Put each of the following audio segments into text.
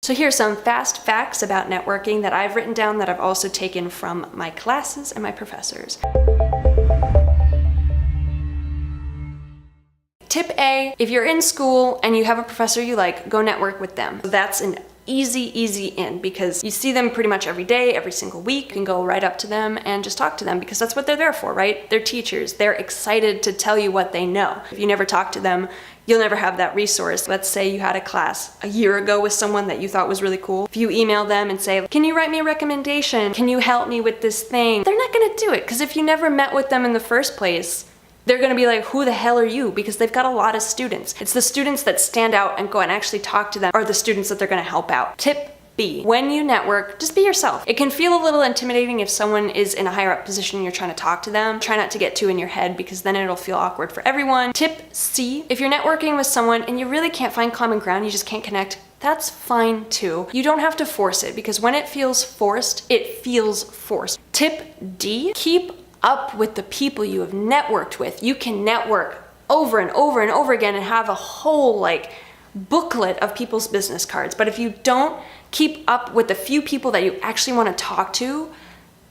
So here's some fast facts about networking that I've written down that I've also taken from my classes and my professors. Tip A, if you're in school and you have a professor you like, go network with them. That's an easy in because you see them pretty much every day, every single week. You can go right up to them and just talk to them because that's what they're there for, right? They're teachers. They're excited to tell you what they know. If you never talk to them, you'll never have that resource. Let's say you had a class a year ago with someone that you thought was really cool. If you email them and say, can you write me a recommendation? Can you help me with this thing? They're not gonna do it because if you never met with them in the first place, they're gonna be like, who the hell are you? Because they've got a lot of students. It's the students that stand out and go and actually talk to them are the students that they're gonna help out. Tip B, when you network, just be yourself. It can feel a little intimidating if someone is in a higher up position and you're trying to talk to them. Try not to get too in your head because then it'll feel awkward for everyone. Tip C, if you're networking with someone and you really can't find common ground, you just can't connect, that's fine too. You don't have to force it because when it feels forced, it feels forced. Tip D, keep up with the people you have networked with. You can network over and over and over again and have a whole booklet of people's business cards. But if you don't keep up with the few people that you actually want to talk to,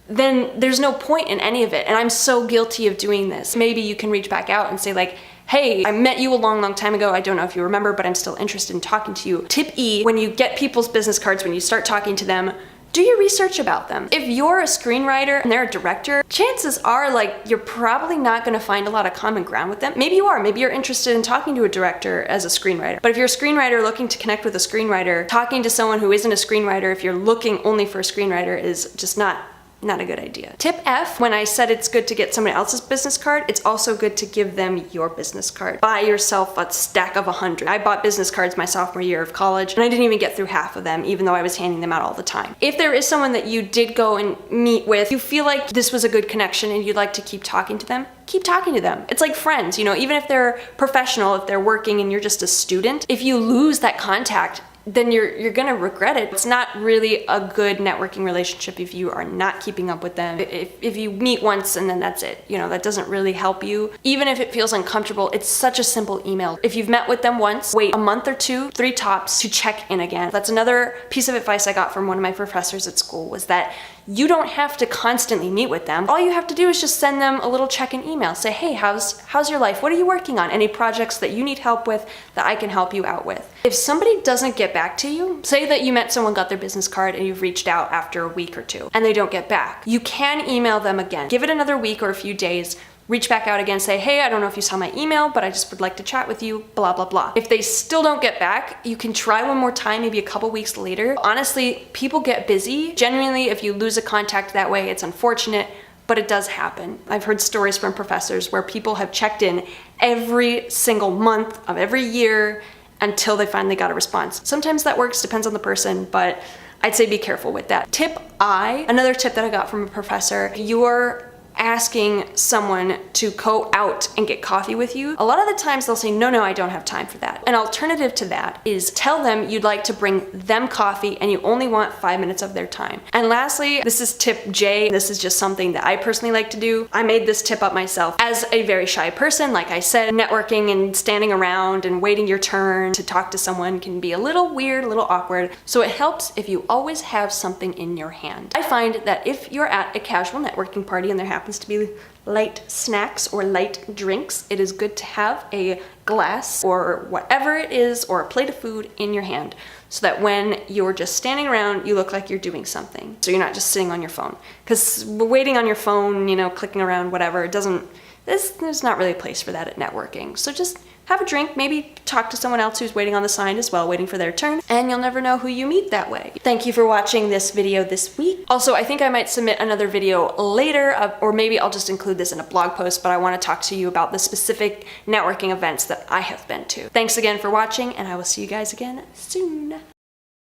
then there's no point in any of it. And I'm so guilty of doing this. Maybe you can reach back out and say hey, I met you a long time ago. I don't know if you remember, but I'm still interested in talking to you. Tip E, when you get people's business cards, when you start talking to them, do your research about them. If you're a screenwriter and they're a director, chances are you're probably not gonna find a lot of common ground with them. Maybe you are, maybe you're interested in talking to a director as a screenwriter. But if you're a screenwriter looking to connect with a screenwriter, talking to someone who isn't a screenwriter, if you're looking only for a screenwriter, is just not a good idea. Tip F, when I said it's good to get someone else's business card, it's also good to give them your business card. Buy yourself a stack of 100. I bought business cards my sophomore year of college and I didn't even get through half of them, even though I was handing them out all the time. If there is someone that you did go and meet with, you feel like this was a good connection and you'd like to keep talking to them, keep talking to them. It's like friends, even if they're professional, if they're working and you're just a student, if you lose that contact, then you're gonna regret it. It's not really a good networking relationship if you are not keeping up with them. If you meet once and then that's it, that doesn't really help you. Even if it feels uncomfortable, it's such a simple email. If you've met with them once, wait a month or 2, 3 tops to check in again. That's another piece of advice I got from one of my professors at school, was that you don't have to constantly meet with them. All you have to do is just send them a little check-in email. Say, hey, how's your life? What are you working on? Any projects that you need help with that I can help you out with? If somebody doesn't get back to you, say that you met someone, got their business card, and you've reached out after a week or 2, and they don't get back, you can email them again. Give it another week or a few days, reach back out again, say, hey, I don't know if you saw my email, but I just would like to chat with you, blah, blah, blah. If they still don't get back, you can try one more time, maybe a couple weeks later. Honestly, people get busy. Genuinely, if you lose a contact that way, it's unfortunate, but it does happen. I've heard stories from professors where people have checked in every single month of every year until they finally got a response. Sometimes that works, depends on the person, but I'd say be careful with that. Tip I, another tip that I got from a professor, you're asking someone to go out and get coffee with you, a lot of the times they'll say, no, I don't have time for that. An alternative to that is tell them you'd like to bring them coffee and you only want 5 minutes of their time. And lastly, this is tip J. This is just something that I personally like to do. I made this tip up myself. As a very shy person, like I said, networking and standing around and waiting your turn to talk to someone can be a little weird, a little awkward. So it helps if you always have something in your hand. I find that if you're at a casual networking party and there happens to be light snacks or light drinks, it is good to have a glass or whatever it is or a plate of food in your hand so that when you're just standing around, you look like you're doing something. So you're not just sitting on your phone. Because waiting on your phone, clicking around, whatever, there's not really a place for that at networking. So just have a drink, maybe talk to someone else who's waiting on the sign as well, waiting for their turn, and you'll never know who you meet that way. Thank you for watching this video this week. Also, I think I might submit another video later, or maybe I'll just include this in a blog post, but I want to talk to you about the specific networking events that I have been to. Thanks again for watching, and I will see you guys again soon.